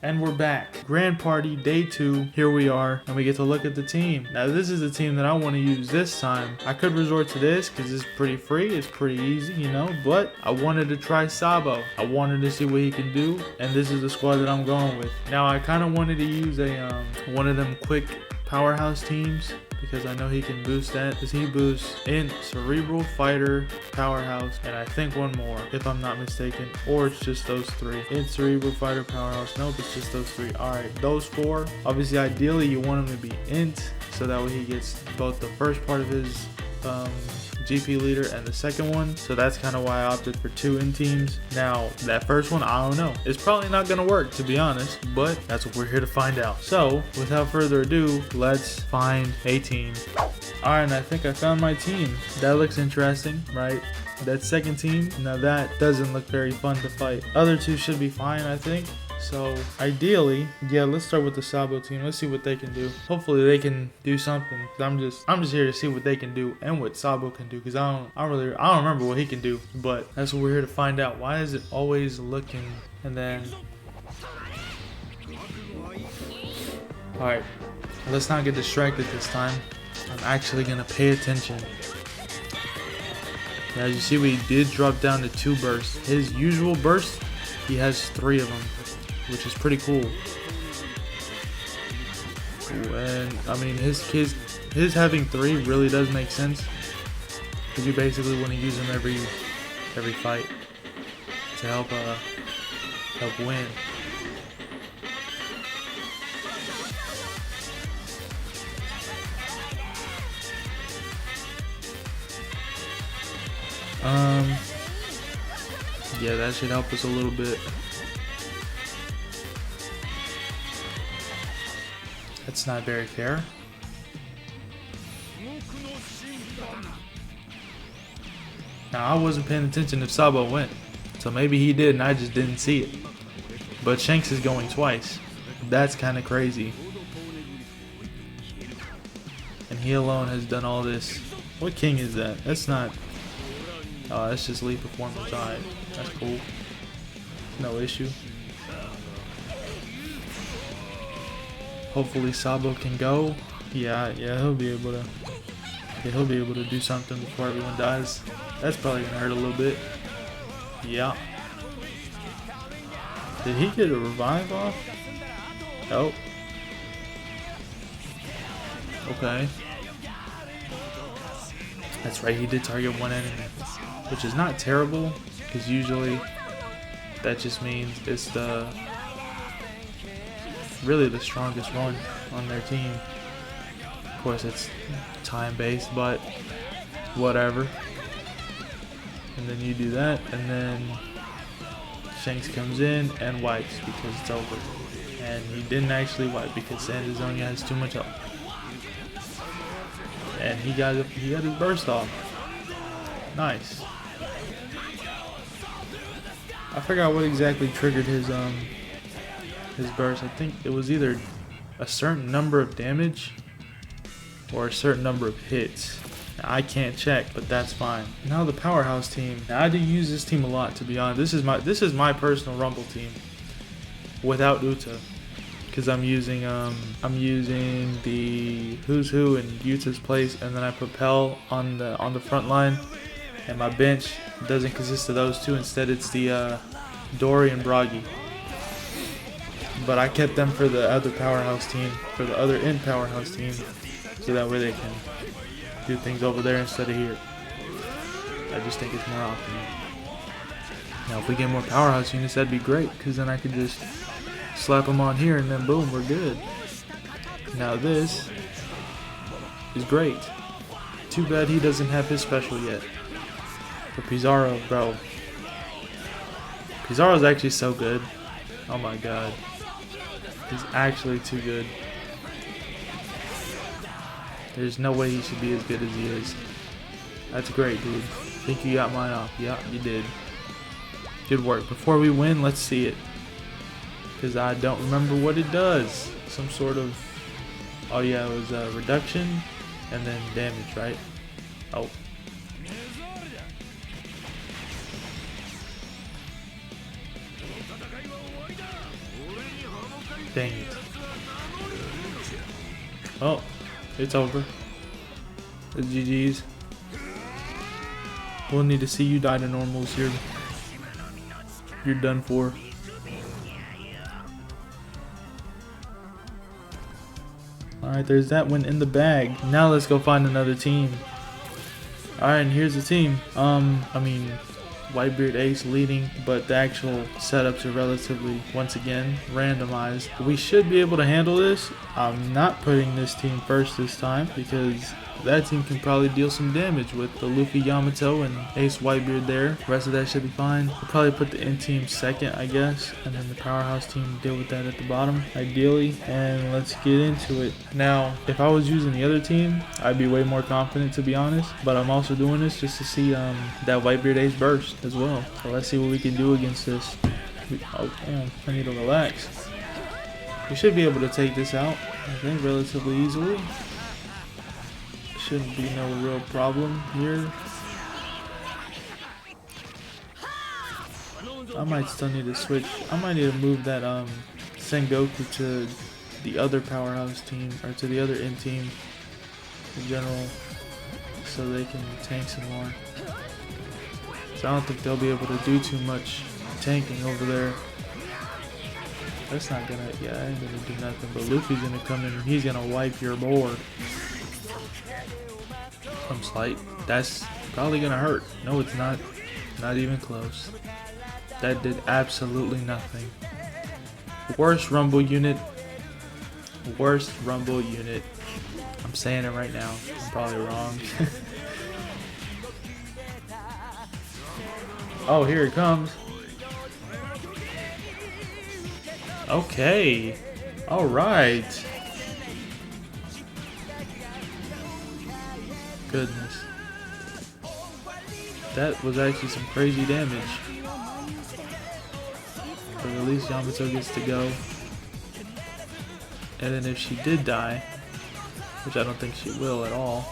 And we're back. Grand Party Day 2. Here we are, and we get to look at the team. Now this is the team that I want to use this time. I could resort to this because it's pretty free. It's pretty easy, you know, but I wanted to try Sabo. I wanted to see what he can do, and this is the squad that I'm going with. Now I kind of wanted to use a one of them quick powerhouse teams, because I know he can boost that, because he boosts Int, Cerebral, Fighter, Powerhouse, and I think one more, if I'm not mistaken, or it's just those three. Int, Cerebral, Fighter, Powerhouse. Nope, it's just those three. Alright, those four. Obviously, ideally, you want him to be Int, so that way he gets both the first part of his GP leader and the second one. So that's kind of why I opted for 2 in teams. Now that first one, I don't know, it's probably not gonna work, to be honest, but that's what we're here to find out. So without further ado, let's find a team. All right, and I think I found my team. That looks interesting, right? That second team, now that doesn't look very fun to fight. Other two should be fine, I think. So ideally, yeah, let's start with the Sabo team. Let's see what they can do. Hopefully they can do something. I'm just here to see what they can do and what Sabo can do, because I don't remember what he can do, but that's what we're here to find out. Why is it always looking? And then, all right, let's not get distracted this time. I'm actually gonna pay attention. Now, as you see, we did drop down to 2 bursts. His usual burst, he has 3 of them, which is pretty cool. And I mean, his having 3 really does make sense, because you basically want to use him every fight to help win. Yeah, that should help us a little bit. That's not very fair. Now, I wasn't paying attention if Sabo went, so maybe he did and I just didn't see it. But Shanks is going twice. That's kind of crazy. And he alone has done all this. What king is that? That's not... Oh, that's just lead performance. Alright, that's cool. No issue. Hopefully Sabo can go. Yeah, he'll be able to. Yeah, he'll be able to do something before everyone dies. That's probably gonna hurt a little bit. Yeah. Did he get a revive off? Oh. Okay. That's right, he did target one enemy, which is not terrible, because usually that just means it's really the strongest one on their team. Of course, it's time based, but whatever. And then you do that, and then Shanks comes in and wipes because it's over. And he didn't actually wipe because Sandazonia has too much health. And he got his burst off. Nice. I forgot what exactly triggered his burst. I think it was either a certain number of damage or a certain number of hits. Now, I can't check, but that's fine. Now the powerhouse team. Now I do use this team a lot, to be honest. This is my personal Rumble team without Uta, because I'm using the Who's Who in Yuta's place, and then I put Pell on the front line, and my bench doesn't consist of those two. Instead, it's the Dory and Bragi. But I kept them for the other powerhouse team, for the other Int powerhouse team, so that way they can do things over there instead of here. I just think it's more optimal. Now, if we get more powerhouse units, that'd be great, because then I could just slap them on here, and then boom, we're good. Now this is great. Too bad he doesn't have his special yet. For Pizarro, bro. Pizarro's actually so good. Oh my god. He's actually too good. There's no way he should be as good as he is. That's great, dude. Think you got mine off. Yeah, you did. Good work. Before we win, let's see it, because I don't remember what it does. Some sort of... Oh yeah, it was reduction and then damage, right? Oh. Dang it. Oh, it's over. The GG's. We'll need to see you die to normals. You're done for. Alright, there's that one in the bag. Now let's go find another team. Alright, and here's the team. I mean, Whitebeard Ace leading, but the actual setups are relatively, once again, randomized. We should be able to handle this. I'm not putting this team first this time because that team can probably deal some damage with the Luffy Yamato and Ace Whitebeard there. The rest of that should be fine. We'll probably put the end team second, I guess, and then the powerhouse team deal with that at the bottom, ideally. And let's get into it. Now, if I was using the other team, I'd be way more confident, to be honest. But I'm also doing this just to see that Whitebeard Ace burst as well. So let's see what we can do against this. Oh, damn, I need to relax. We should be able to take this out, I think, relatively easily. Shouldn't be no real problem here. I might still need to switch. I might need to move that Sengoku to the other powerhouse team, or to the other end team in general, so they can tank some more. So I don't think they'll be able to do too much tanking over there. That's not gonna, yeah, I ain't gonna do nothing. But Luffy's gonna come in and he's gonna wipe your board. I'm slight. That's probably gonna hurt. No, it's not. Not even close. That did absolutely nothing. Worst Rumble unit. Worst Rumble unit. I'm saying it right now. I'm probably wrong. Oh, here it comes. Okay. All right. Goodness. That was actually some crazy damage. But at least Yamato gets to go. And then if she did die, which I don't think she will at all,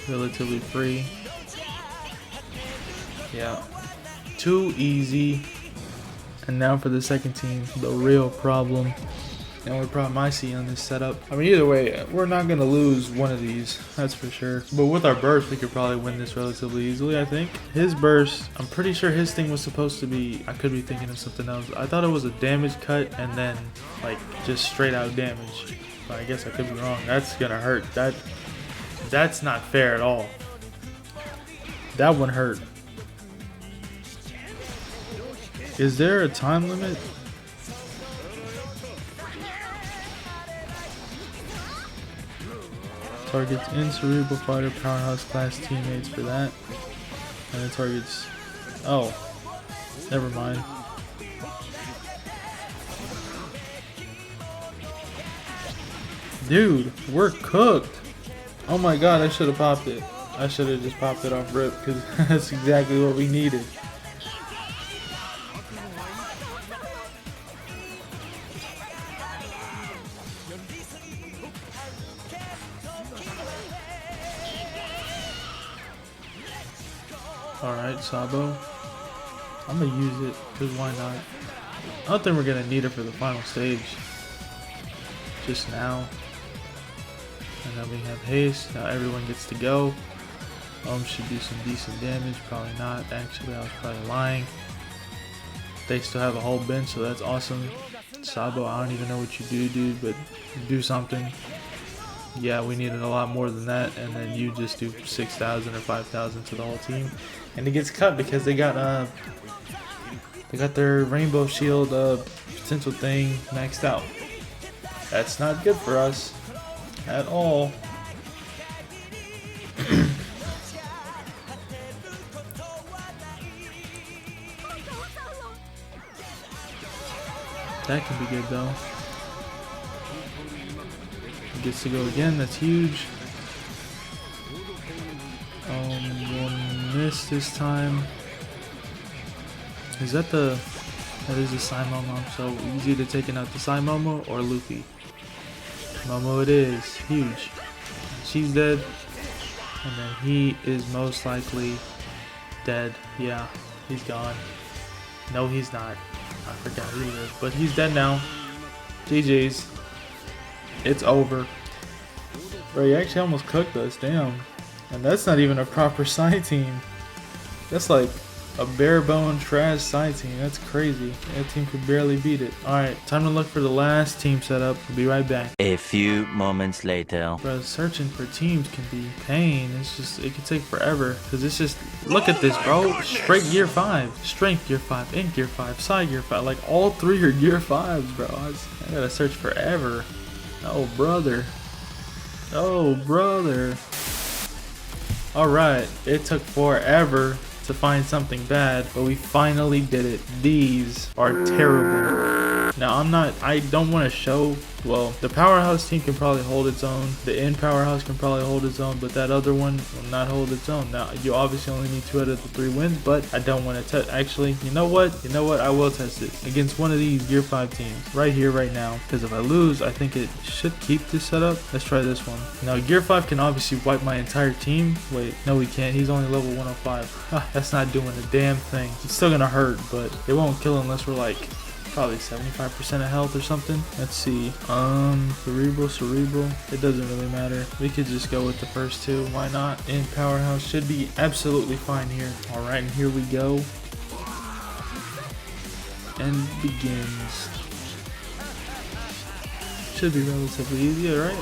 relatively free. Yeah. Too easy. And now for the second team, the real problem. The only problem I see on this setup. I mean, either way, we're not going to lose one of these, that's for sure. But with our burst, we could probably win this relatively easily, I think. His burst, I'm pretty sure his thing was supposed to be, I could be thinking of something else. I thought it was a damage cut and then, like, just straight out damage. But I guess I could be wrong. That's going to hurt. That's not fair at all. That one hurt. Is there a time limit? Targets in Cerebral Fighter Powerhouse class teammates for that. And it targets... Oh. Never mind. Dude, we're cooked. Oh my god, I should have popped it. I should have just popped it off rip because that's exactly what we needed. Alright, Sabo. I'm gonna use it, because why not? I don't think we're gonna need it for the final stage. Just now. And then we have haste. Now everyone gets to go. Should do some decent damage. Probably not. Actually, I was probably lying. They still have a whole bench, so that's awesome. Sabo, I don't even know what you do, dude, but do something. Yeah, we needed a lot more than that, and then you just do 6,000 or 5,000 to the whole team, and it gets cut because they got their Rainbow Shield potential thing maxed out. That's not good for us at all. That can be good though. Gets to go again, that's huge. We'll miss this time. Is that the... That is the Momo, so he's either taking out the Momo or Luffy. Momo it is, huge. She's dead. And then he is most likely dead. Yeah, he's gone. No, he's not. I forgot he lived, but he's dead now. GG's. It's over. Bro, he actually almost cooked us. Damn. And that's not even a proper side team. That's like a bare bone trash side team. That's crazy. That team could barely beat it. Alright, time to look for the last team setup. We'll be right back. A few moments later. Bro, searching for teams can be pain. It's just, it can take forever. Because it's just, look at this, bro. Straight gear 5. Strength gear 5. Int gear 5. Side gear 5. Like, all 3 are gear 5s, bro. I gotta search forever. Oh, brother. Oh, brother. Alright, it took forever to find something bad, but we finally did it. These are terrible. Now I don't want to show, well, the powerhouse team can probably hold its own, the in powerhouse can probably hold its own, but that other one will not hold its own. Now you obviously only need 2 out of the 3 wins, but I don't want to test. Actually, you know what, I will test it against one of these gear 5 teams right here, right now, because if I lose, I think it should keep this setup. Let's try this one. Now gear 5 can obviously wipe my entire team. Wait, no, he can't. He's only level 105. That's not doing a damn thing. It's still gonna hurt, but it won't kill unless we're like probably 75% of health or something. Let's see. Cerebral. It doesn't really matter. We could just go with the first 2. Why not? In powerhouse should be absolutely fine here. Alright, and here we go. And begins. Should be relatively easy, right?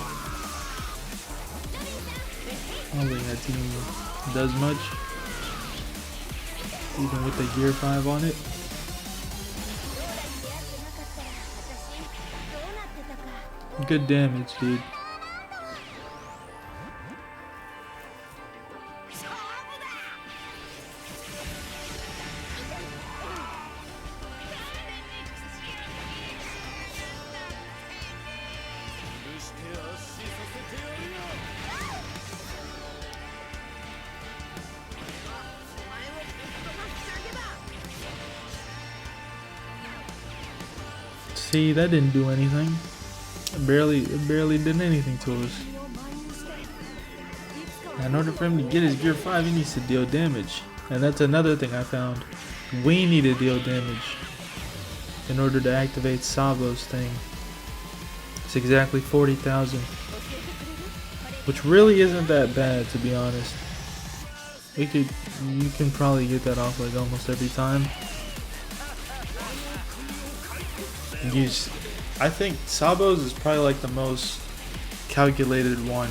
I don't think that team does much. Even with the gear 5 on it. Good damage, dude. See, that didn't do anything. It barely did anything to us. In order for him to get his gear 5, he needs to deal damage. And that's another thing I found. We need to deal damage in order to activate Sabo's thing. It's exactly 40,000. Which really isn't that bad, to be honest. You can probably get that off like almost every time. I think Sabo's is probably like the most calculated one.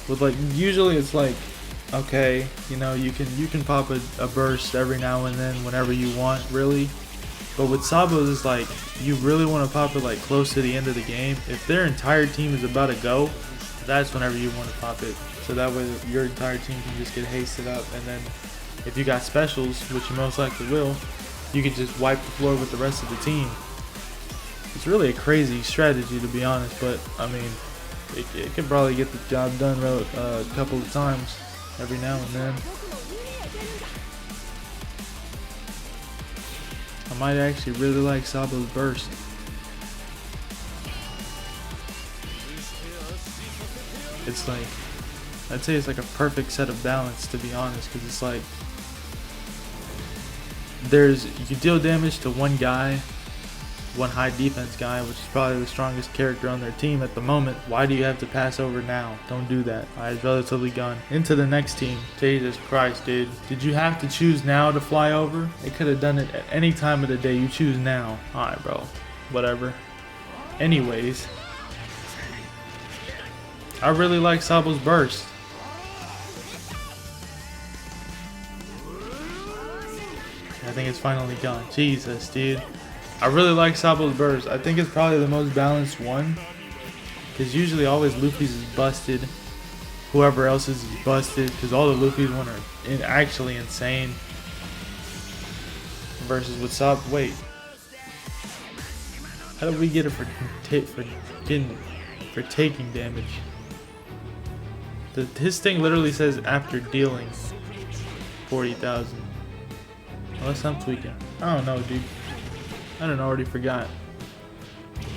With like, usually it's like, okay, you know, you can pop a burst every now and then whenever you want, really. But with Sabo's, it's like, you really want to pop it like close to the end of the game. If their entire team is about to go, that's whenever you want to pop it. So that way your entire team can just get hasted up, and then if you got specials, which you most likely will, you can just wipe the floor with the rest of the team. It's really a crazy strategy, to be honest, but I mean, it can probably get the job done a couple of times every now and then. I might actually really like Sabo's burst. It's like, I'd say it's like a perfect set of balance, to be honest, because it's like, you deal damage to one guy, one high defense guy, which is probably the strongest character on their team at the moment. Why do you have to pass over now? Don't do that. Alright, relatively gone. Into the next team. Jesus Christ, dude. Did you have to choose now to fly over? They could have done it at any time of the day. You choose now. Alright, bro. Whatever. Anyways. I really like Sabo's burst. I think it's finally gone. Jesus, dude. I really like Sabo's burst. I think it's probably the most balanced one. Because usually always Luffy's is busted. Whoever else's is busted. Because all the Luffy's one are actually insane. Versus with Sabo. Wait. How did we get it for taking damage? His thing literally says after dealing 40,000. Unless I'm tweaking. I don't know, dude. I don't know, already forgot.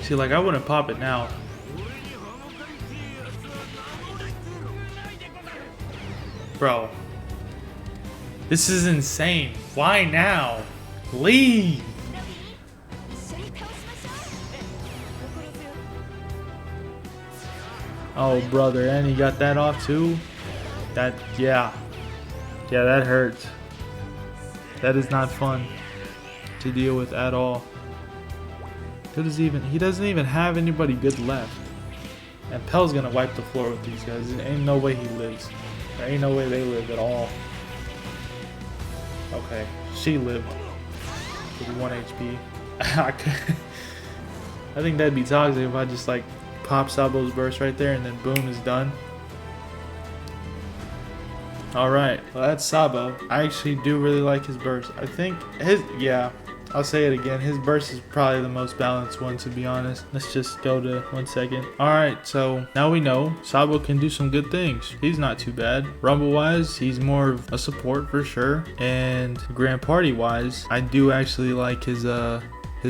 See, like, I wouldn't pop it now. Bro. This is insane. Why now? Leave. Oh, brother, and he got that off too? Yeah, that hurts. That is not fun to deal with at all. He doesn't even have anybody good left. And Pell's gonna wipe the floor with these guys. There ain't no way he lives. There ain't no way they live at all. Okay, she lived with 1 HP. I think that'd be toxic if I just like pop Sabo's burst right there and then boom, is done. Alright, well that's Sabo. I actually do really like his burst. I think I'll say it again. His burst is probably the most balanced one, to be honest. Let's just go to 1 second. Alright, so now we know Sabo can do some good things. He's not too bad. Rumble wise, he's more of a support for sure. And Grand Party wise, I do actually like his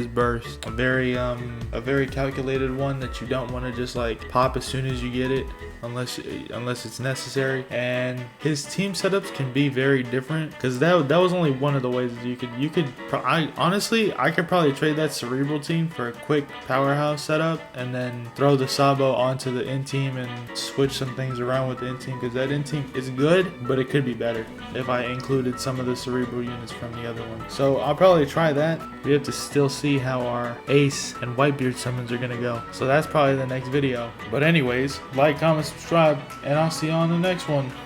burst. A very calculated one that you don't want to just like pop as soon as you get it, unless it's necessary. And his team setups can be very different, because that was only one of the ways that I could probably trade that Cerebral team for a quick powerhouse setup and then throw the Sabo onto the in team and switch some things around with the in team, because that in team is good, but it could be better if I included some of the Cerebral units from the other one. So I'll probably try that. We have to still see how our Ace and Whitebeard summons are gonna go. So that's probably the next video. But anyways, like, comment, subscribe, and I'll see you on the next one.